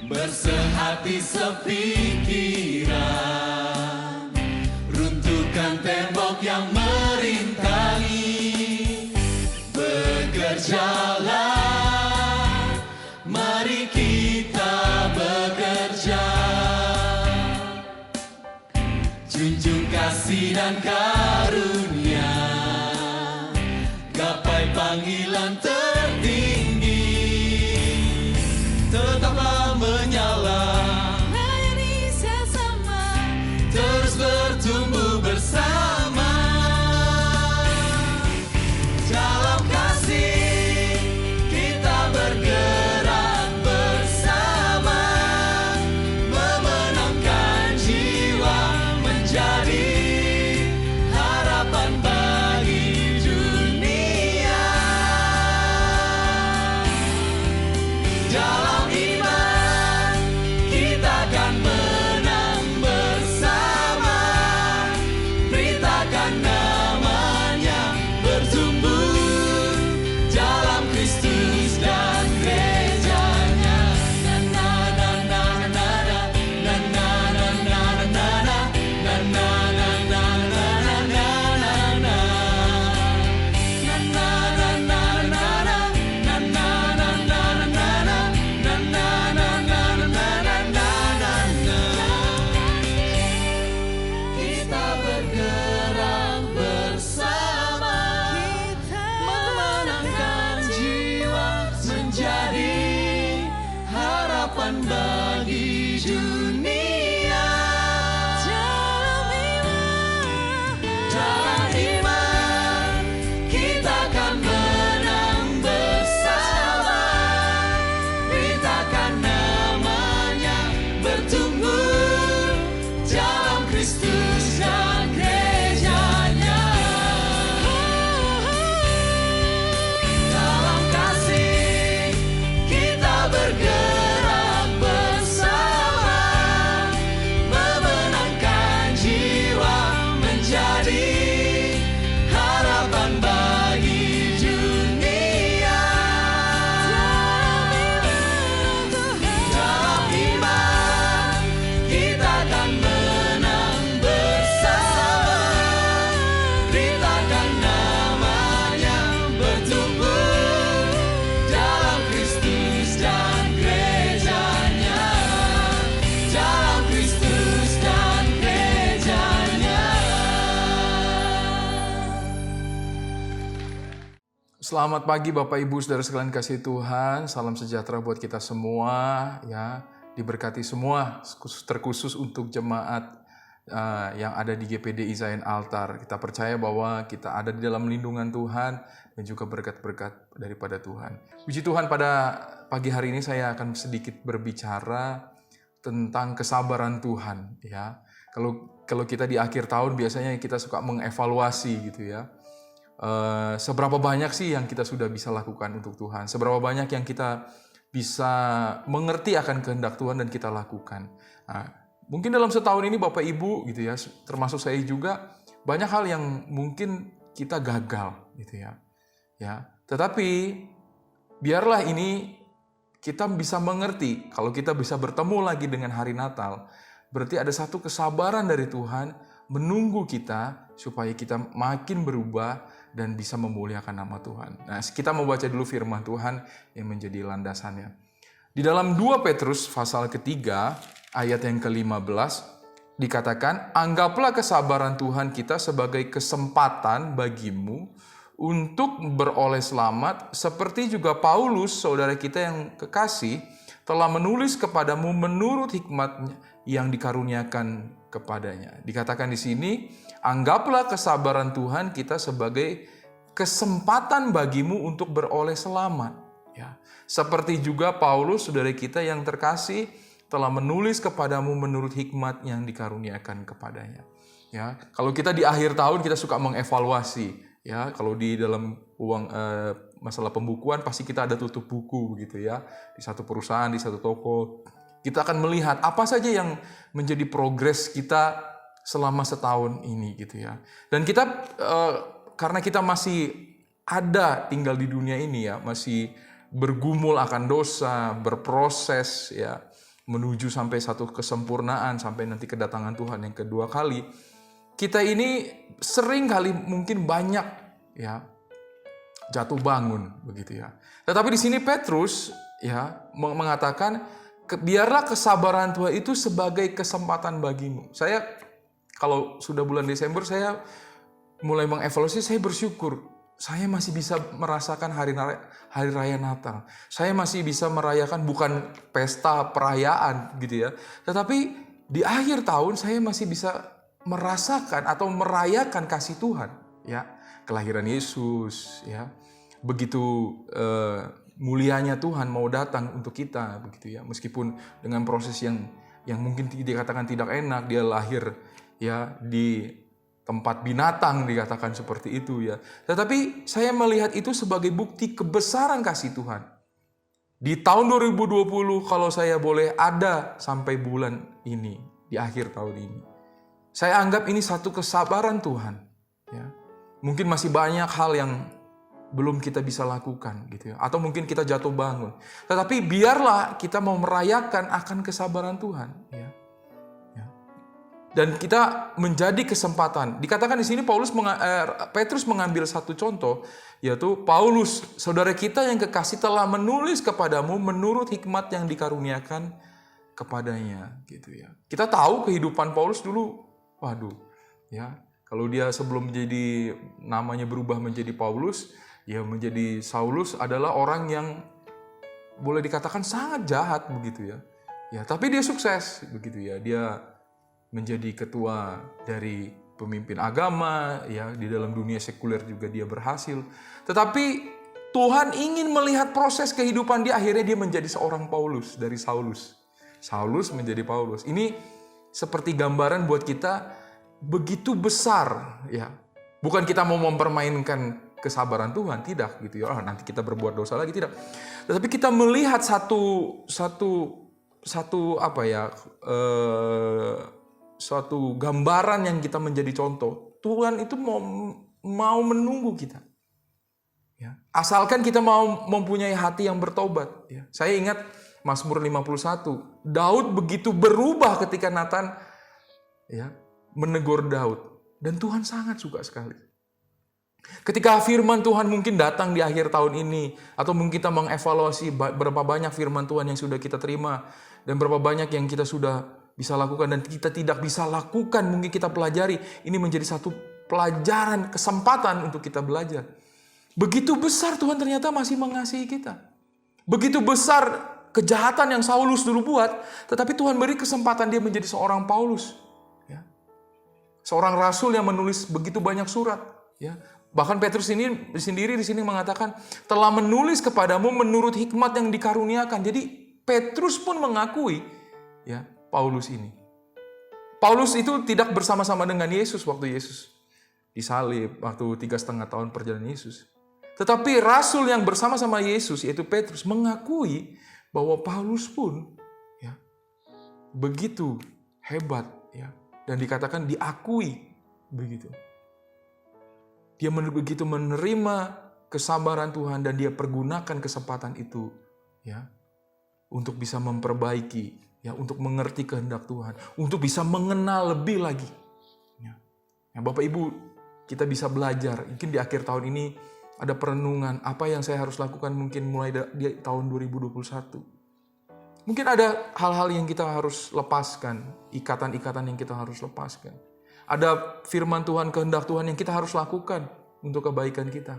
Bersehati sepikiran, runtuhkan tembok yang merintangi. Bekerjalah, mari kita bekerja. Junjung kasih dan karunia, gapai panggilan tertinggi. Tetaplah menyala, layani sesama, terus bertumbuh bersama. Dalam kasih kita bergerak bersama, memenangkan jiwa menjadi harapan bagi dunia. Dalam iman kita akan menang bersama, beritakan namanya, bertumbuh dalam Kristus dan gerejanya. Na na na na na na na na na na na na na na na na na na na. Kita bergerak bersama, memenangkan jiwa menjadi harapan bagi dunia. Dalam iman kita akan menang bersama, beritakan namanya, bertumbuh dalam Kristus dan gerejanya. Dalam kasih kita bergerak bersama, memenangkan jiwa menjadi harapan bagi dunia. Dalam iman kita akan menang bersama, beritakan namanya, bertumbuh dalam Kristus dan gerejanya. Dalam Kristus dan gerejanya. Selamat pagi Bapak Ibu Saudara sekalian kasih Tuhan. Salam sejahtera buat kita semua ya. Diberkati semua, terkhusus untuk jemaat yang ada di GPDI Zion Altar. Kita percaya bahwa kita ada di dalam lindungan Tuhan dan juga berkat-berkat daripada Tuhan. Puji Tuhan, pada pagi hari ini saya akan sedikit berbicara tentang kesabaran Tuhan ya. Kalau kita di akhir tahun biasanya kita suka mengevaluasi gitu ya. Seberapa banyak sih yang kita sudah bisa lakukan untuk Tuhan? Seberapa banyak yang kita bisa mengerti akan kehendak Tuhan dan kita lakukan? Nah, mungkin dalam setahun ini Bapak Ibu gitu ya, termasuk saya juga, banyak hal yang mungkin kita gagal gitu ya. Tetapi biarlah ini kita bisa mengerti, kalau kita bisa bertemu lagi dengan hari Natal, berarti ada satu kesabaran dari Tuhan menunggu kita supaya kita makin berubah dan bisa memuliakan nama Tuhan. Nah, kita mau baca dulu firman Tuhan yang menjadi landasannya. Di dalam 2 Petrus pasal ketiga ayat yang ke-15 dikatakan, anggaplah kesabaran Tuhan kita sebagai kesempatan bagimu untuk beroleh selamat, seperti juga Paulus, saudara kita yang kekasih, telah menulis kepadamu menurut hikmatnya yang dikaruniakan kepadanya. Dikatakan di sini, anggaplah kesabaran Tuhan kita sebagai kesempatan bagimu untuk beroleh selamat. Ya. Seperti juga Paulus, saudara kita yang terkasih, telah menulis kepadamu menurut hikmat yang dikaruniakan kepadanya. Ya, kalau kita di akhir tahun kita suka mengevaluasi, ya. Kalau di dalam masalah pembukuan pasti kita ada tutup buku begitu ya. Di satu perusahaan, di satu toko, kita akan melihat apa saja yang menjadi progres kita selama setahun ini gitu ya. Dan kita karena kita masih ada tinggal di dunia ini ya, masih bergumul akan dosa, berproses ya, menuju sampai satu kesempurnaan, sampai nanti kedatangan Tuhan yang kedua kali. Kita ini sering kali mungkin banyak ya jatuh bangun begitu ya. Tetapi di sini Petrus ya mengatakan biarlah kesabaran Tuhan itu sebagai kesempatan bagimu. Saya kalau sudah bulan Desember saya mulai mengevaluasi, saya bersyukur saya masih bisa merasakan hari raya Natal. Saya masih bisa merayakan bukan pesta perayaan gitu ya. Tetapi di akhir tahun saya masih bisa merasakan atau merayakan kasih Tuhan ya, kelahiran Yesus ya, begitu mulianya Tuhan mau datang untuk kita begitu ya, meskipun dengan proses yang mungkin dikatakan tidak enak, dia lahir ya di tempat binatang dikatakan seperti itu ya, tetapi saya melihat itu sebagai bukti kebesaran kasih Tuhan. Di tahun 2020 kalau saya boleh ada sampai bulan ini, di akhir tahun ini, saya anggap ini satu kesabaran Tuhan. Ya. Mungkin masih banyak hal yang belum kita bisa lakukan gitu ya, atau mungkin kita jatuh bangun. Tetapi biarlah kita mau merayakan akan kesabaran Tuhan. Ya. Ya. Dan kita menjadi kesempatan. Dikatakan di sini Petrus mengambil satu contoh, yaitu Paulus, saudara kita yang kekasih telah menulis kepadamu menurut hikmat yang dikaruniakan kepadanya. Gitu ya. Kita tahu kehidupan Paulus dulu. Waduh, ya kalau dia sebelum menjadi namanya berubah menjadi Paulus, ya menjadi Saulus adalah orang yang boleh dikatakan sangat jahat begitu ya. Ya, tapi dia sukses begitu ya. Dia menjadi ketua dari pemimpin agama, ya di dalam dunia sekuler juga dia berhasil. Tetapi Tuhan ingin melihat proses kehidupan dia, akhirnya dia menjadi seorang Paulus dari Saulus. Saulus menjadi Paulus. Ini seperti gambaran buat kita begitu besar ya. Bukan kita mau mempermainkan kesabaran Tuhan, tidak gitu ya. Nanti kita berbuat dosa lagi, tidak. Tetapi kita melihat suatu gambaran yang kita menjadi contoh. Tuhan itu mau menunggu kita. Ya. Asalkan kita mau mempunyai hati yang bertobat. Ya. Saya ingat Mazmur 51, Daud begitu berubah ketika Nathan ya, menegur Daud. Dan Tuhan sangat suka sekali. Ketika firman Tuhan mungkin datang di akhir tahun ini, atau mungkin kita mengevaluasi berapa banyak firman Tuhan yang sudah kita terima, dan berapa banyak yang kita sudah bisa lakukan, dan kita tidak bisa lakukan, mungkin kita pelajari. Ini menjadi satu pelajaran, kesempatan untuk kita belajar. Begitu besar Tuhan ternyata masih mengasihi kita. Begitu besar kejahatan yang Saulus dulu buat, tetapi Tuhan beri kesempatan dia menjadi seorang Paulus, ya. Seorang rasul yang menulis begitu banyak surat, ya. Bahkan Petrus ini sendiri di sini mengatakan telah menulis kepadamu menurut hikmat yang dikaruniakan. Jadi Petrus pun mengakui, ya, Paulus ini. Paulus itu tidak bersama-sama dengan Yesus waktu Yesus disalib, waktu 3,5 tahun perjalanan Yesus. Tetapi rasul yang bersama-sama Yesus, yaitu Petrus, mengakui bahwa Paulus pun ya, begitu hebat ya, dan dikatakan diakui begitu. Dia begitu menerima kesabaran Tuhan dan dia pergunakan kesempatan itu ya untuk bisa memperbaiki ya, untuk mengerti kehendak Tuhan, untuk bisa mengenal lebih lagi. Ya. Ya, Bapak Ibu, kita bisa belajar. Mungkin di akhir tahun ini ada perenungan, apa yang saya harus lakukan mungkin mulai di tahun 2021. Mungkin ada hal-hal yang kita harus lepaskan, ikatan-ikatan yang kita harus lepaskan. Ada firman Tuhan, kehendak Tuhan yang kita harus lakukan untuk kebaikan kita.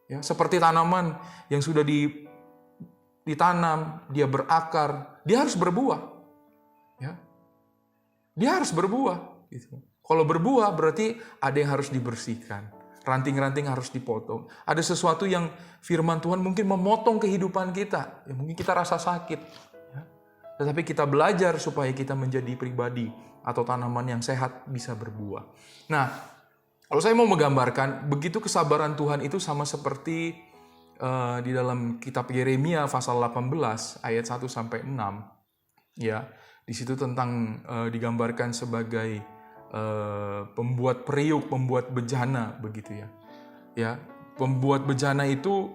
Ya, seperti tanaman yang sudah ditanam, dia berakar, dia harus berbuah. Ya. Dia harus berbuah. Gitu. Kalau berbuah berarti ada yang harus dibersihkan. Ranting-ranting harus dipotong. Ada sesuatu yang firman Tuhan mungkin memotong kehidupan kita. Ya, mungkin kita rasa sakit. Ya. Tetapi kita belajar supaya kita menjadi pribadi atau tanaman yang sehat bisa berbuah. Nah, kalau saya mau menggambarkan, begitu kesabaran Tuhan itu sama seperti di dalam kitab Yeremia pasal 18 ayat 1 sampai 6. Ya, di situ tentang digambarkan sebagai pembuat periuk, pembuat bejana begitu ya. Ya, pembuat bejana itu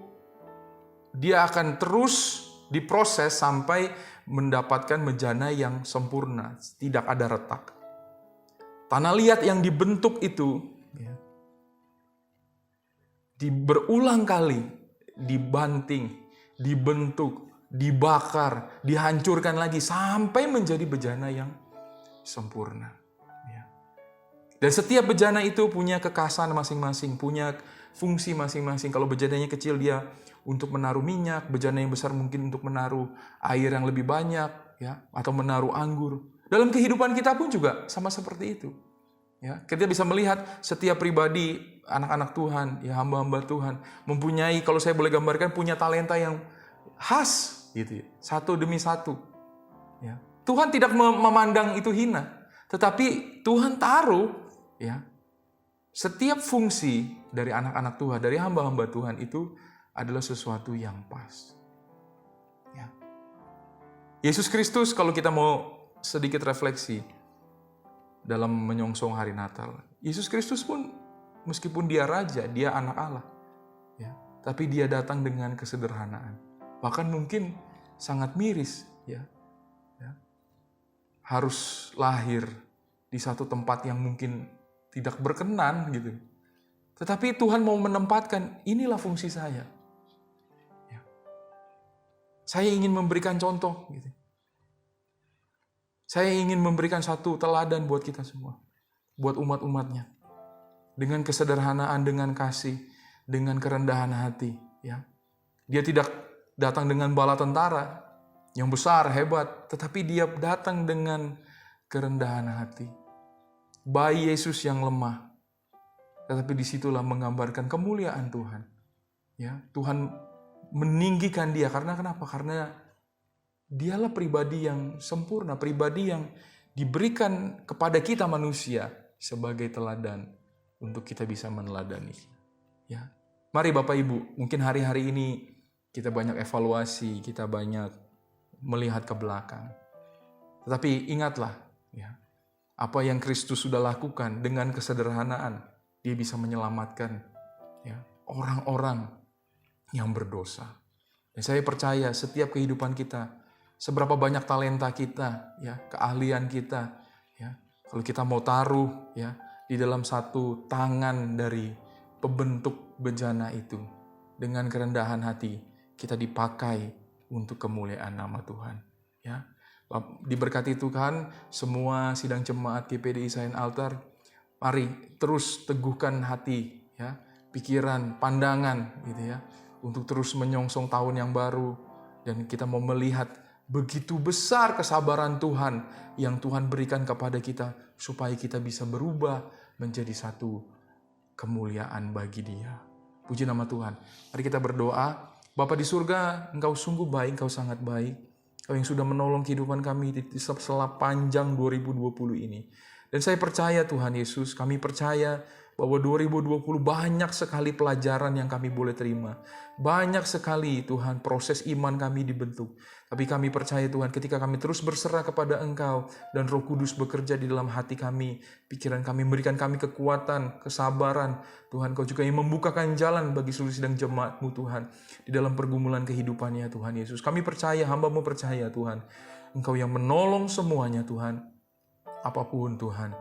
dia akan terus diproses sampai mendapatkan bejana yang sempurna, tidak ada retak. Tanah liat yang dibentuk itu ya, berulang kali dibanting, dibentuk, dibakar, dihancurkan lagi sampai menjadi bejana yang sempurna. Ya. Dan setiap bejana itu punya kekhasan masing-masing, punya fungsi masing-masing. Kalau bejananya kecil dia untuk menaruh minyak, bejana yang besar mungkin untuk menaruh air yang lebih banyak, ya, atau menaruh anggur. Dalam kehidupan kita pun juga sama seperti itu. Ya, kita bisa melihat setiap pribadi, anak-anak Tuhan, ya hamba-hamba Tuhan, mempunyai, kalau saya boleh gambarkan, punya talenta yang khas, gitu ya, satu demi satu. Ya. Tuhan tidak memandang itu hina, tetapi Tuhan taruh, ya, setiap fungsi dari anak-anak Tuhan, dari hamba-hamba Tuhan itu adalah sesuatu yang pas. Ya. Yesus Kristus, kalau kita mau sedikit refleksi dalam menyongsong hari Natal, Yesus Kristus pun meskipun dia raja, dia anak Allah, ya, tapi dia datang dengan kesederhanaan. Bahkan mungkin sangat miris, ya. Ya. Harus lahir di satu tempat yang mungkin tidak berkenan gitu. Tetapi Tuhan mau menempatkan, inilah fungsi saya. Ya. Saya ingin memberikan contoh gitu. Saya ingin memberikan satu teladan buat kita semua, buat umat-umatnya. Dengan kesederhanaan, dengan kasih, dengan kerendahan hati. Ya. Dia tidak datang dengan bala tentara yang besar, hebat, tetapi dia datang dengan kerendahan hati. Bayi Yesus yang lemah, tetapi disitulah menggambarkan kemuliaan Tuhan. Ya, Tuhan meninggikan dia karena kenapa? Karena dialah pribadi yang sempurna, pribadi yang diberikan kepada kita manusia sebagai teladan untuk kita bisa meneladani. Ya, mari Bapak Ibu, mungkin hari-hari ini kita banyak evaluasi, kita banyak melihat ke belakang. Tetapi ingatlah, ya, apa yang Kristus sudah lakukan dengan kesederhanaan, dia bisa menyelamatkan, ya, orang-orang yang berdosa. Dan saya percaya setiap kehidupan kita, seberapa banyak talenta kita, ya, keahlian kita, ya, kalau kita mau taruh, ya, di dalam satu tangan dari pembentuk bejana itu, dengan kerendahan hati kita dipakai untuk kemuliaan nama Tuhan. Ya, diberkati Tuhan semua sidang jemaat GPDI Zion Altar. Mari terus teguhkan hati, ya, pikiran, pandangan, gitu ya, untuk terus menyongsong tahun yang baru, dan kita mau melihat begitu besar kesabaran Tuhan yang Tuhan berikan kepada kita supaya kita bisa berubah menjadi satu kemuliaan bagi Dia. Puji nama Tuhan. Mari kita berdoa. Bapa di surga, Engkau sungguh baik, Engkau sangat baik. Engkau yang sudah menolong kehidupan kami di sepanjang 2020 ini. Dan saya percaya Tuhan Yesus, kami percaya bahwa 2020 banyak sekali pelajaran yang kami boleh terima. Banyak sekali Tuhan proses iman kami dibentuk. Tapi kami percaya Tuhan ketika kami terus berserah kepada Engkau dan Roh Kudus bekerja di dalam hati kami, pikiran kami, memberikan kami kekuatan, kesabaran. Tuhan, Kau juga yang membukakan jalan bagi seluruh sidang jemaat-Mu Tuhan di dalam pergumulan kehidupannya Tuhan Yesus. Kami percaya, hamba-Mu percaya Tuhan, Engkau yang menolong semuanya Tuhan. Apapun Tuhan,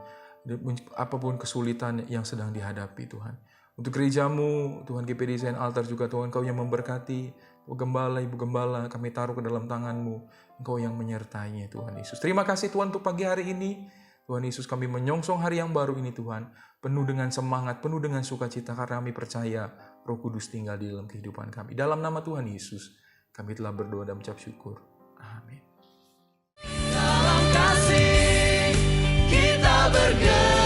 apapun kesulitan yang sedang dihadapi Tuhan. Untuk gereja-Mu, Tuhan GPDI Zion Altar juga Tuhan, Engkau yang memberkati. Gembala, Ibu Gembala, kami taruh ke dalam tangan-Mu. Engkau yang menyertainya Tuhan Yesus. Terima kasih Tuhan untuk pagi hari ini. Tuhan Yesus, kami menyongsong hari yang baru ini Tuhan. Penuh dengan semangat, penuh dengan sukacita karena kami percaya Roh Kudus tinggal di dalam kehidupan kami. Dalam nama Tuhan Yesus, kami telah berdoa dan mengucap syukur. Amin. Dalam kasih kita bergerak.